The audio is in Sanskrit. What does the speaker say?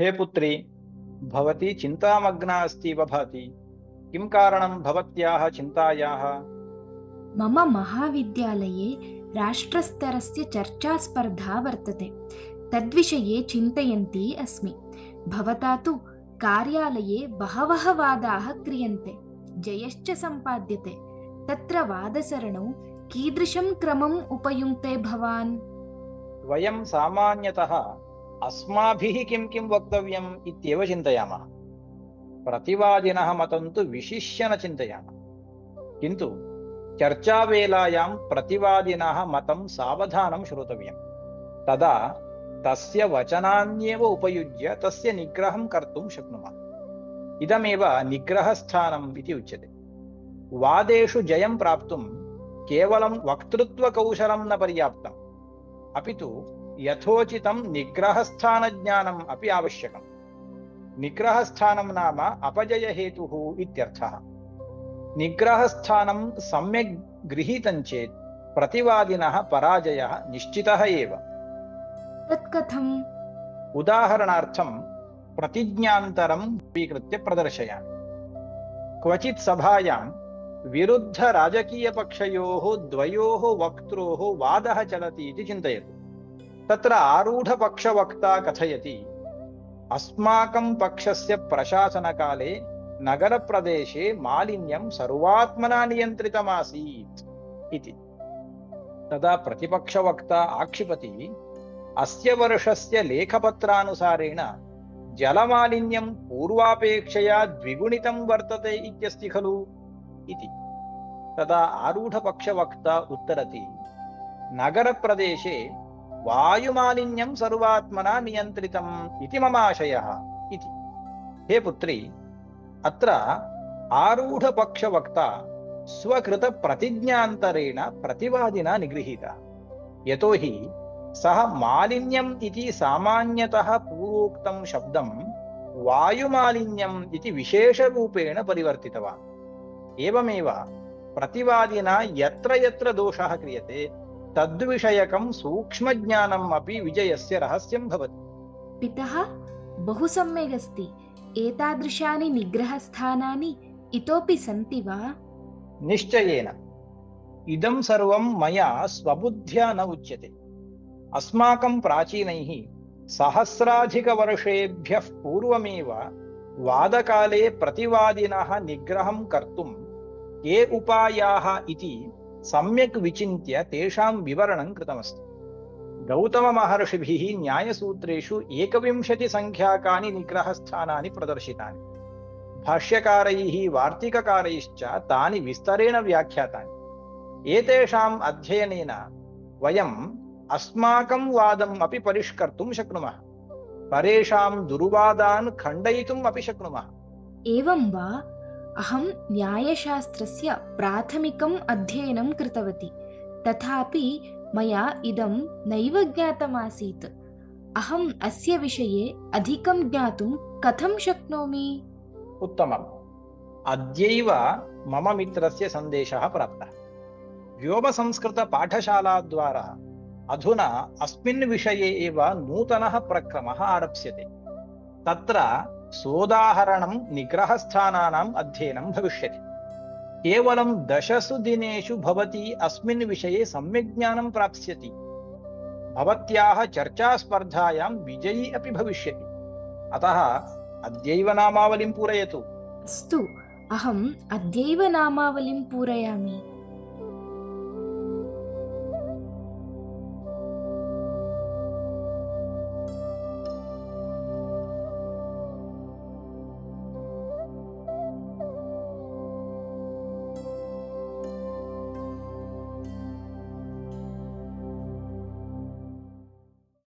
हे पुत्री, भवती चिन्तामग्ना अस्ति इव भाति। किं कारणं भवत्याः चिन्तायाः? मम महाविद्यालये राष्ट्रस्तरस्य चर्चास्पर्धा वर्तते। तद्विषये चिन्तयन्ती अस्मि। भवता तु कार्यालये बहवः वादाः क्रियन्ते, जयश्च सम्पाद्यते। तत्र वादसरणौ कीदृशं क्रमम् उपयुङ्क्ते भवान्? वयं सामान्यतः अस्माभिः किं किं वक्तव्यम् इत्येव चिन्तयामः। प्रतिवादिनः मतं तु विशिष्य न चिन्तयामः। किन्तु चर्चावेलायां प्रतिवादिनः मतं सावधानं श्रोतव्यं। तदा तस्य वचनान्येव उपयुज्य तस्य निग्रहं कर्तुं शक्नुमः। इदमेव निग्रहस्थानम् इति उच्यते। वादेषु जयं प्राप्तुं केवलं वक्तृत्वकौशलं न पर्याप्तम्, अपि तु यथोचितं निग्रहस्थानज्ञानम् अपि आवश्यकम्। निग्रहस्थानं नाम अपजयहेतुः इत्यर्थः। निग्रहस्थानं सम्यक् गृहीतं चेत् प्रतिवादिनः पराजयः निश्चितः एव। तत्कथम्? उदाहरणार्थं प्रतिज्ञान्तरं स्वीकृत्य प्रदर्शयामि। क्वचित् सभायां विरुद्धराजकीयपक्षयोः द्वयोः वक्त्रोः वादः चलति इति चिन्तयतु। तत्र आरूढपक्षवक्ता कथयति, अस्माकं पक्षस्य प्रशासनकाले नगरप्रदेशे मालिन्यं सर्वात्मना नियन्त्रितमासीत् इति। तदा प्रतिपक्षवक्ता आक्षिपति, अस्य वर्षस्य लेखपत्रानुसारेण जलमालिन्यं पूर्वापेक्षया द्विगुणितं वर्तते इत्यस्ति खलु इति। तदा आरूढपक्षवक्ता उत्तरति, नगरप्रदेशे वायुमालिन्यं सर्वात्मना नियन्त्रितम् इति मम आशयः इति। हे पुत्री, अत्र आरूढपक्षवक्ता स्वकृतप्रतिज्ञान्तरेण प्रतिवादिना निगृहीतः। यतो हि सः मालिन्यम् इति सामान्यतः पूर्वोक्तं शब्दं वायुमालिन्यम् इति विशेषरूपेण परिवर्तितवान्। एवमेव प्रतिवादिना यत्र यत्र दोषः क्रियते तद्विषयकं सूक्ष्मज्ञानम् अपि विजयस्य रहस्यं भवति। पितः, बहु सम्यक् अस्ति। एतादृशानि निग्रहस्थानानि इतोपि सन्ति वा? निश्चयेन। इदं सर्वं मया स्वबुद्ध्या न उच्यते। अस्माकं प्राचीनैः सहस्राधिकवर्षेभ्यः पूर्वमेव वादकाले प्रतिवादिनः निग्रहं कर्तुं के उपायाः इति सम्यक् विचिन्त्य तेषां विवरणं कृतमस्ति। गौतममहर्षिभिः न्यायसूत्रेषु 21 संख्याकानि निग्रहस्थानानि प्रदर्शितानि। भाष्यकारैः वार्तिककारैश्च तानि विस्तरेण व्याख्यातानि। एतेषाम् अध्ययनेन वयम् अस्माकं वादम् अपि परिष्कर्तुं शक्नुमः, परेषां दुर्वादान् खण्डयितुम् अपि शक्नुमः। एवं वा? अहं न्यायशास्त्रस्य प्राथमिकम् अध्ययनं कृतवती, तथापि मया इदं नैव ज्ञातमासीत्। अहम् अस्य विषये अधिकं ज्ञातुं कथं शक्नोमि? उत्तमम्। अद्यैव मम मित्रस्य सन्देशः प्राप्तः। व्योमसंस्कृतपाठशालाद्वारा अधुना अस्मिन् विषये एव नूतनः प्रक्रमः आरप्स्यते। तत्र सोदाहरणं निग्रहस्थानानाम् अध्ययनं भविष्यति। केवलं 10 दिनेषु भवती अस्मिन् विषये सम्यक् ज्ञानं प्राप्स्यति। भवत्याः चर्चास्पर्धायां विजयी अपि भविष्यति। अतः अद्यैव नामावलिं पूरयतु। अस्तु, अहम् अद्यैव नामावलिं पूरयामि।